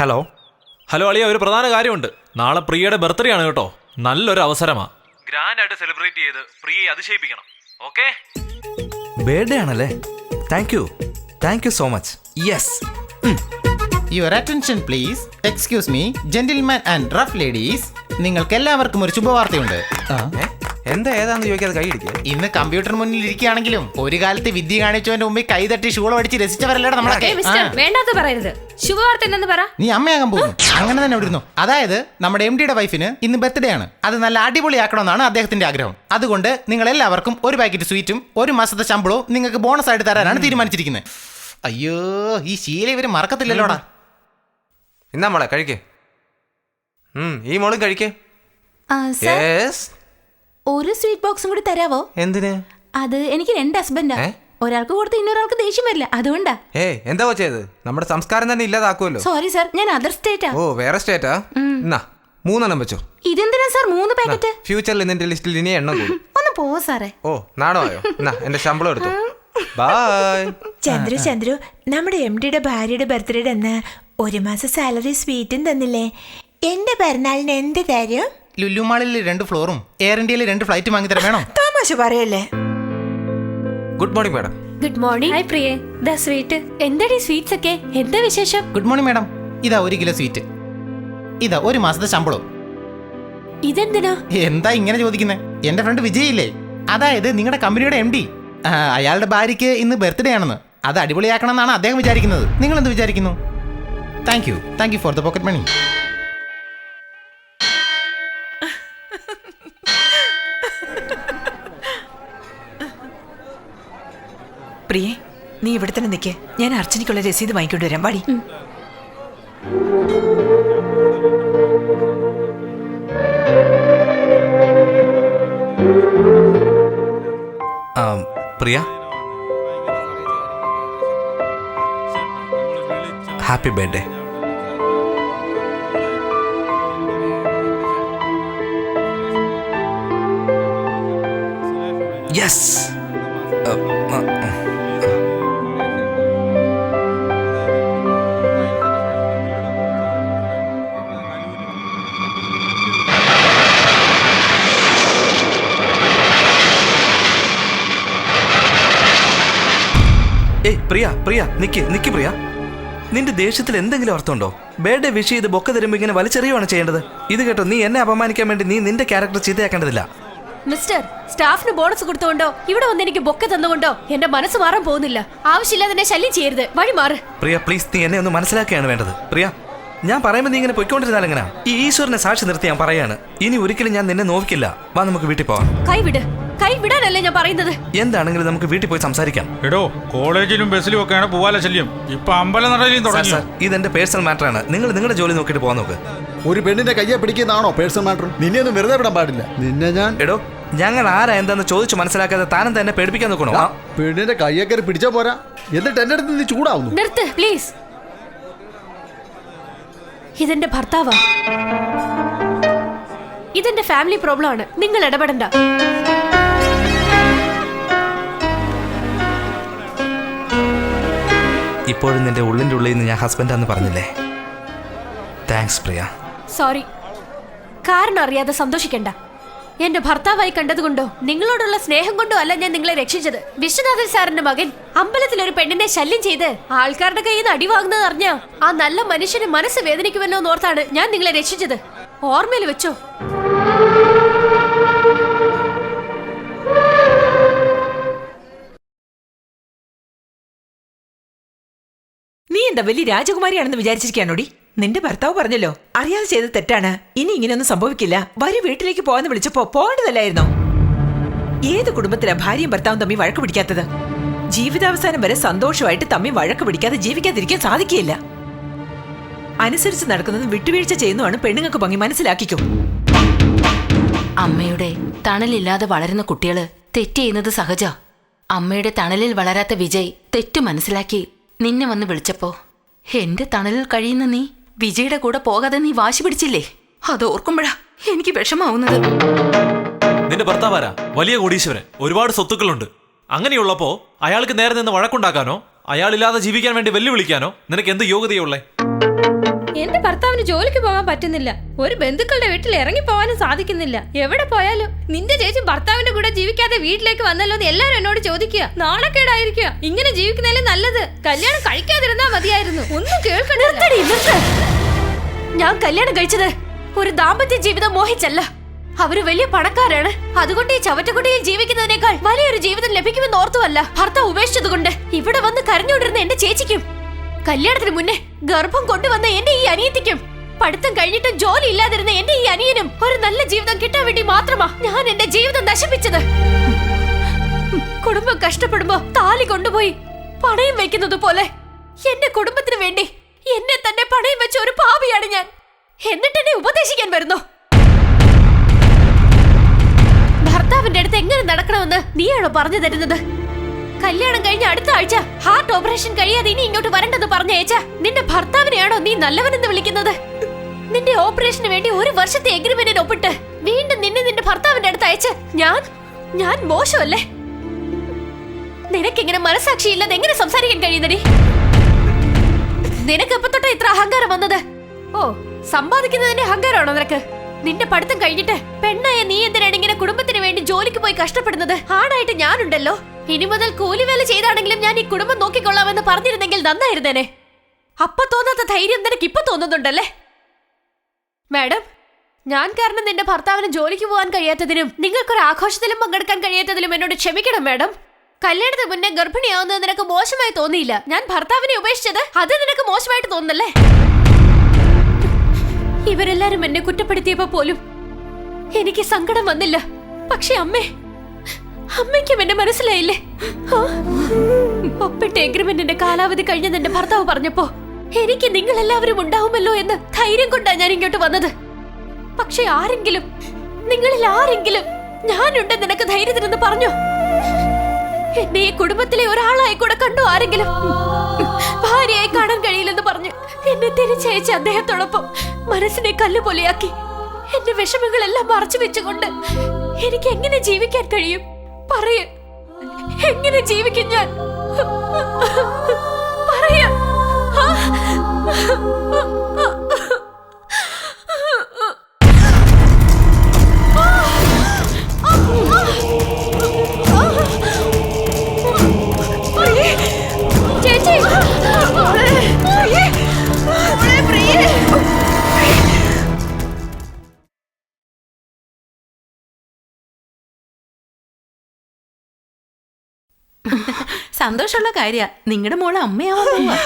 Hello hello അളിയ, ഒരു പ്രധാന കാര്യമുണ്ട്. നാളെ പ്രിയയുടെ ബർത്ത്ഡേ ആണ് കേട്ടോ. നല്ലൊരു അവസരമാ. ഗ്രാൻഡ് ആയിട്ട് സെലിബ്രേറ്റ് ചെയ്ത് പ്രിയയെ അതിശയിപ്പിക്കണം. ഓക്കെ? ബർത്ത്ഡേ ആണല്ലേ? Thank you so much. Yes. Your attention please. Excuse me gentleman and rough ladies, നിങ്ങൾക്ക് എല്ലാവർക്കും ഒരു ശുഭവാർത്തയുണ്ട്. എന്താ ഏതാന്ന് ചോദിക്കാതെ കൈ ഇടിക്കുക. ഇന്ന് കമ്പ്യൂട്ടർ മുന്നിൽ ഇരിക്കുകയാണെങ്കിലും ഒരു കാലത്ത് വിദ്യ കാണിച്ചവന്റെ മുമ്പിൽ കൈതട്ടി ഷൂള അടിച്ച് രസിച്ചവരല്ലേടാ നമ്മളൊക്കെ. വേണ്ടാത്ത പറയരുത്. ശുഭവാർത്ത എന്തെന്ന് പറ. നീ അമ്മയാകാൻ പോകുന്നു. അങ്ങനെ തന്നെ വിടുന്നു. അതായത് നമ്മുടെ MD-യുടെ വൈഫിന് ഇന്ന് ബർത്ത്ഡേ ആണ്. അത് നല്ല അടിപൊളിയാക്കണമെന്നാണ് അദ്ദേഹത്തിന്റെ ആഗ്രഹം. അതുകൊണ്ട് നിങ്ങൾ എല്ലാവർക്കും ഒരു പാക്കറ്റ് സ്വീറ്റും ഒരു മാസത്തെ ശമ്പളവും നിങ്ങൾക്ക് ബോണസ് ആയിട്ട് തരാനാണ് തീരുമാനിച്ചിരിക്കുന്നത്. അയ്യോ, ഈ ശീല ഇവര് മറക്കത്തില്ലല്ലോടാ. എന്നാ മോളെ കഴിക്കേ. ഈ മോളും കഴിക്കേ. ഒരു സ്വീറ്റ് ബോക്സും കൂടി തരാവോ? എന്തിന്? അത് എനിക്ക് 2 ഹസ്ബൻഡാ. ഒരാൾക്ക് കൊടുത്ത് ഇന്നൊരാൾക്ക് ദേഷ്യം വരില്ല, അതുകൊണ്ടാ. എന്താ ചെയ്ത് നമ്മുടെ സംസ്കാരം തന്നെ ഇല്ലാതാക്കുമല്ലോ. സോറി സാർ, ഞാൻ അതർ സ്റ്റേറ്റാ. ഓ, വേറെ സ്റ്റേറ്റാ? എന്നാ 3 വെച്ചോ. ഇതെന്തിനാ സാർ 3 പാക്കറ്റ്? ഫ്യൂച്ചറിൽ നിന്റെ ലിസ്റ്റിൽ ഇനി എണ്ണം കൂടും. ഒന്ന് പോ സാറേ. ഓ, നാണമായോ? എന്നാ എന്റെ ശമ്പളം എടുത്തോ. ബൈ. ചന്ദ്രു, നമ്മുടെ MD-യുടെ ഭാര്യയുടെ ബർത്ത്ഡേ എന്ന് 1 മാസം സാലറി സ്വീറ്റും തന്നില്ലേ? എന്റെ പിറന്നാളിന് എന്ത് കാര്യം? ലുലു മാളിൽ 2 ഫ്ലോറും എയർ ഇന്ത്യയിൽ 2 ഫ്ലൈറ്റ് വാങ്ങി തരാൻ വേണോ? തമാശ പറയല്ലേ. Good morning madam. Good morning. Hi പ്രിയേ, ദാ സ്വീറ്റ്. എന്താടി സ്വീറ്റ്സ് ഒക്കെ? എന്താ വിശേഷം? Good morning madam. ഇതാ 1 കിലോ സ്വീറ്റ്. ഇതാ 1 മാസത്തെ ശമ്പളവും. ഇതെന്തിനാ? എന്താ ഇങ്ങനെ ചോദിക്കുന്നത്? എന്റെ ഫ്രണ്ട് വിജയ് ഇല്ലേ, അതായത് നിങ്ങളുടെ കമ്പനിയുടെ MD, അയാളുടെ ഭാര്യയ്ക്ക് ഇന്ന് ബർത്ത്ഡേ ആണെന്ന്. അത് അടിപൊളിയാക്കണം എന്നാണ് അദ്ദേഹം വിചാരിക്കുന്നത്. നിങ്ങൾ എന്ത് വിചാരിക്കുന്നു? Thank you for the pocket money. പ്രിയേ, നീ ഇവിടെ തന്നെ നിൽക്കേ. ഞാൻ അർച്ചനയ്ക്കുള്ള രസീത് വാങ്ങിക്കൊണ്ട് വരാം. വാടി. പ്രിയ, ഹാപ്പി ബർത്ത്ഡേ. യെസ്. പ്രിയ നിക്ക് പ്രിയ. നിന്റെ ദേഷ്യത്തിൽ എന്തെങ്കിലും അർത്ഥമുണ്ടോ? ബർത്ത്ഡേ വിഷ് ചെയ്ത് ബൊക്ക തരുമ്പോ ഇങ്ങനെ വലിച്ചെറിയുവാണ് ചെയ്യേണ്ടത്. ഇത് കേട്ടോ, നീ എന്നെ അപമാനിക്കാൻ വേണ്ടി നീ നിന്റെ ക്യാരക്ടർ ചീത്തയാക്കേണ്ടതില്ല. മിസ്റ്റർ, സ്റ്റാഫിന് ബോണസ് കൊടുത്തുകൊണ്ടോ ഇവിടെ വന്ന് എനിക്ക് ബൊക്ക തന്നുകൊണ്ടോ എന്റെ മനസ്സ് മാറാൻ പോകുന്നില്ല. ആവശ്യമില്ലാതെ എന്നെ ശല്യം ചെയ്യരുത്. വഴി മാറ്. പ്രിയ പ്ലീസ്, നീ എന്നെ ഒന്ന് മനസ്സിലാക്കുകയാണ് വേണ്ടത്. പ്രിയ, ഞാൻ പറയുമ്പോൾ നീ ഇങ്ങനെ പൊയ്ക്കൊണ്ടിരുന്നാൽ എങ്ങനെയാ? ഈ ഈശ്വരനെ സാക്ഷി നിർത്തി ഞാൻ പറയാണ്, ഇനി ഒരിക്കലും ഞാൻ നിന്നെ നോവിക്കില്ല. വാ, നമുക്ക് വീട്ടിൽ പോവാം. കൈ വിടാനല്ലേ ഞാൻ പറയുന്നത്. എന്താണെങ്കിലും നമുക്ക് വീട്ടിൽ പോയി സംസാരിക്കാം. എടോ, കോളേജിലും ബസ്സിലും ഒക്കെയാണ് പൂവാല ശല്യം. ഇപ്പൊ അമ്പലനടയിലും തുടങ്ങി. ഇതെന്റെ പേഴ്സണൽ മാറ്ററാണ്. നിങ്ങൾ നിങ്ങളുടെ ജോലി നോക്കിയിട്ട് പോകാൻ നോക്ക്. ഒരു പെണ്ണിന്റെ കയ്യെ പിടിക്കുന്നതാണോ പേഴ്സണൽ മാറ്റർ? നിന്നെ ഒന്നും വെറുതെ വിടാൻ പാടില്ല. നിന്നെ ഞാൻ എടോ, ഞങ്ങൾ ആരാ എന്താന്ന് ചോദിച്ചു മനസ്സിലാക്കാതെ താനും തന്നെ പേടിപ്പിക്കാൻ നോക്കണോ? പെണ്ണിന്റെ കയ്യെ കയറി പിടിച്ചാ പോരാ, എന്നിട്ട് എന്റെ അടുത്ത് നീ ചൂടാവുന്നു. നിർത്ത് പ്ലീസ്. ഇതെന്റെ ഭർത്താവാ. ഇതെന്റെ ഫാമിലി പ്രോബ്ലം ആണ്. നിങ്ങൾ ഇടപെടണ്ട. ഇപ്പോഴും നിന്റെ ഉള്ളിൻ്റെ ഉള്ളിൽ നിന്ന് ഞാൻ ഹസ്ബൻഡാന്ന് പറഞ്ഞില്ലേ? താങ്ക്സ് പ്രിയ. സോറി. കാരണം അറിയാതെ സന്തോഷിക്കണ്ട. എന്റെ ഭർത്താവായി കണ്ടതുകൊണ്ടോ നിങ്ങളോടുള്ള സ്നേഹം കൊണ്ടോ അല്ല ഞാൻ നിങ്ങളെ രക്ഷിച്ചത്. വിശ്വനാഥൻ സാറിന്റെ മകൻ അമ്പലത്തിൽ ഒരു പെണ്ണിനെ ശല്യം ചെയ്ത് ആൾക്കാരുടെ കയ്യിൽ നിന്ന് അടി വാങ്ങുന്നത് അറിഞ്ഞ ആ നല്ല മനുഷ്യന് മനസ്സ് വേദനിക്കുമല്ലോ എന്നോർത്താണ് ഞാൻ നിങ്ങളെ രക്ഷിച്ചത്. ഓർമ്മയിൽ വെച്ചോ. നീ എന്താ വലിയ രാജകുമാരിയാണെന്ന് വിചാരിച്ചിരിക്കാനോടി? നിന്റെ ഭർത്താവ് പറഞ്ഞല്ലോ, അറിയാതെ ചെയ്ത തെറ്റാണ്, ഇനി ഇങ്ങനെയൊന്നും സംഭവിക്കില്ല, വരി വീട്ടിലേക്ക് പോകാന്ന് വിളിച്ചപ്പോ പോകേണ്ടതല്ലായിരുന്നോ? ഏത് കുടുംബത്തിലാ ഭാര്യയും ഭർത്താവും തമ്മിൽ വഴക്ക് പിടിക്കാത്തത്? ജീവിതാവസാനം വരെ സന്തോഷമായിട്ട് തമ്മിൽ വഴക്ക് പിടിക്കാതെ ജീവിക്കാതിരിക്കാൻ സാധിക്കില്ല. അനുസരിച്ച് നടക്കുന്നതും വിട്ടുവീഴ്ച ചെയ്യുന്നതാണ് പെണ്ണുങ്ങൾക്ക് ഭംഗി. മനസ്സിലാക്കിക്കോ. അമ്മയുടെ തണലില്ലാതെ വളരുന്ന കുട്ടികള് തെറ്റ് ചെയ്യുന്നത് സഹജ. അമ്മയുടെ തണലിൽ വളരാത്ത വിജയ് തെറ്റു മനസ്സിലാക്കി നിന്നെ വന്ന് വിളിച്ചപ്പോ എന്റെ തണലിൽ കഴിയുന്ന നീ വിജയുടെ കൂടെ പോകാതെ നീ വാശി പിടിച്ചില്ലേ? അത് ഓർക്കുമ്പോഴാ എനിക്ക് വിഷമാവുന്നത്. നിന്റെ ഭർത്താവാരാ? വലിയ കോടീശ്വരൻ, ഒരുപാട് സ്വത്തുക്കളുണ്ട്. അങ്ങനെയുള്ളപ്പോ അയാൾക്ക് നേരെ നിന്ന് വഴക്കുണ്ടാക്കാനോ അയാളില്ലാതെ ജീവിക്കാൻ വേണ്ടി വെല്ലുവിളിക്കാനോ നിനക്ക് എന്ത് യോഗ്യതയുള്ളേ? എന്റെ ഭർത്താവിന് ജോലിക്ക് പോകാൻ പറ്റുന്നില്ല, ഒരു ബന്ധുക്കളുടെ വീട്ടിൽ ഇറങ്ങി പോകാനും സാധിക്കുന്നില്ല. എവിടെ പോയാലും നിന്റെ ചേച്ചി ഭർത്താവിന്റെ കൂടെ ജീവിക്കാതെ വീട്ടിലേക്ക് വന്നല്ലോ എന്ന് എല്ലാരും എന്നോട് ചോദിക്കുക. നാണക്കേടായിരിക്കുക. ഇങ്ങനെ ജീവിക്കുന്നതിലും നല്ലത് കല്യാണം കഴിക്കാതിരുന്നാ മതിയായിരുന്നു. ഒന്നും കേൾക്കണ്ട. ഞാൻ കല്യാണം കഴിച്ചത് ഒരു ദാമ്പത്യ ജീവിതം മോഹിച്ചല്ല. അവര് വലിയ പണക്കാരാണ്. അതുകൊണ്ട് ഈ ചവറ്റുകുടിയിൽ ജീവിക്കുന്നതിനേക്കാൾ വലിയൊരു ജീവിതം ലഭിക്കുമെന്ന് ഓർത്തുമല്ല ഭർത്താവ് ഉപേക്ഷിച്ചതുകൊണ്ട് ഇവിടെ വന്ന് കരഞ്ഞുകൊണ്ടിരുന്ന എന്റെ ചേച്ചിക്കും, കല്യാണത്തിന് മുന്നേ ഗർഭം കൊണ്ടുവന്ന എന്റെ ഈ അനിയത്തിക്കും, പഠിത്തം കഴിഞ്ഞിട്ട് ജോലി ഇല്ലാതിരുന്ന എന്റെ ഈ അനിയനും ഒരു നല്ല ജീവിതം കിട്ടാൻ വേണ്ടി മാത്രമാ ഞാൻ എന്റെ ജീവിതം നശിപ്പിച്ചത്. കുടുംബം കഷ്ടപ്പെടുമ്പോ താലി കൊണ്ടുപോയി പണയം വെക്കുന്നത് പോലെ എന്റെ കുടുംബത്തിന് വേണ്ടി എന്നെ തന്നെ പണയം വെച്ച ഒരു പാപിയാണ് ഞാൻ. എന്നിട്ട് എന്നെ ഉപദേശിക്കാൻ വരുന്നു. ഭർത്താവിന്റെ അടുത്ത് എങ്ങനെ നടക്കണമെന്ന് നീയാണോ പറഞ്ഞു തരുന്നത്? കല്യാണം കഴിഞ്ഞ അടുത്ത ആഴ്ച ഹാർട്ട് ഓപ്പറേഷൻ കഴിയാതെ ഇനി ഇങ്ങോട്ട് വരണ്ടെന്ന് പറഞ്ഞയച്ച നിന്റെ ഭർത്താവിനെയാണോ നീ നല്ലവനെന്ന് വിളിക്കുന്നത്? നിന്റെ ഓപ്പറേഷന് വേണ്ടി ഒരു വർഷത്തെ എഗ്രിമെന്റിന് ഒപ്പിട്ട് വീണ്ടും നിന്റെ ഭർത്താവിന്റെ അടുത്ത് അയച്ച് ഞാൻ മോശമല്ലേ? നിനക്കിങ്ങനെ മനസാക്ഷിയില്ലാതെ എങ്ങനെ സംസാരിക്കാൻ കഴിയുന്നടി? നിനക്ക് എപ്പോ തൊട്ടാ ഇത്ര അഹങ്കാരം വന്നത്? ഓ, സമ്പാദിക്കുന്നതിന്റെ അഹങ്കാരമാണോ നിനക്ക്? നിന്റെ പഠിത്തം കഴിഞ്ഞിട്ട് പെണ്ണായ നീ എന്തിനാണ് ഇങ്ങനെ കുടുംബത്തിന് വേണ്ടി ജോലിക്ക് പോയി കഷ്ടപ്പെടുന്നത്? ആണായിട്ട് ഞാനുണ്ടല്ലോ. ഇനി മുതൽ കൂലിവേല ചെയ്താണെങ്കിലും ഞാൻ ഈ കുടുംബം നോക്കിക്കൊള്ളാമെന്ന് പറഞ്ഞിരുന്നെങ്കിൽ നന്നായിരുന്നേനെ. അപ്പൊ തോന്നാത്ത ധൈര്യം നിനക്ക് ഇപ്പൊ തോന്നുന്നുണ്ടല്ലേ? മാഡം, ഞാൻ കാരണം നിന്റെ ഭർത്താവിന് ജോലിക്ക് പോകാൻ കഴിയാത്തതിനും നിങ്ങൾക്കൊരു ആഘോഷത്തിലും പങ്കെടുക്കാൻ കഴിയാത്തതിലും എന്നോട് ക്ഷമിക്കണം മാഡം. കല്യാണത്തിന് മുന്നേ ഗർഭിണിയാവുന്നത് നിനക്ക് മോശമായി തോന്നിയില്ല. ഞാൻ ഭർത്താവിനെ ഉപേക്ഷിച്ചത് അത് നിനക്ക് മോശമായിട്ട് തോന്നുന്നല്ലേ? ഇവരെല്ലാരും എന്നെ കുറ്റപ്പെടുത്തിയപ്പോ പോലും എനിക്ക് സങ്കടം വന്നില്ല. പക്ഷെ അമ്മയ്ക്കും എന്നെ മനസ്സിലായില്ലേ? ഒപ്പിട്ട എഗ്രിമെന്റിന്റെ കാലാവധി കഴിഞ്ഞെന്ന് എന്റെ ഭർത്താവ് പറഞ്ഞപ്പോ എനിക്ക് നിങ്ങൾ എല്ലാവരും ഉണ്ടാവുമല്ലോ എന്ന് ധൈര്യം കൊണ്ടാ ഞാൻ ഇങ്ങോട്ട് വന്നത്. പക്ഷെ നിങ്ങളിൽ ആരെങ്കിലും ഞാനുണ്ടെന്ന് നിനക്ക് ധൈര്യത്തിനെന്ന് പറഞ്ഞോ? എന്നെ ഈ കുടുംബത്തിലെ ഒരാളായി കൂടെ കണ്ടു ആരെങ്കിലും? ഭാര്യയായി കാണാൻ കഴിയില്ലെന്ന് പറഞ്ഞു എന്നെ തിരിച്ചയച്ച അദ്ദേഹത്തോടൊപ്പം മനസ്സിനെ കല്ലുപോലെയാക്കി എന്റെ വിഷമങ്ങളെല്ലാം മറച്ചു വെച്ചുകൊണ്ട് എനിക്ക് എങ്ങനെ ജീവിക്കാൻ കഴിയും? പറയ, എങ്ങനെ ജീവിക്കും ഞാൻ? പറയ. ചേച്ചി, സന്തോഷമുള്ള കാര്യ നിങ്ങളുടെ മോള് അമ്മയാവാ.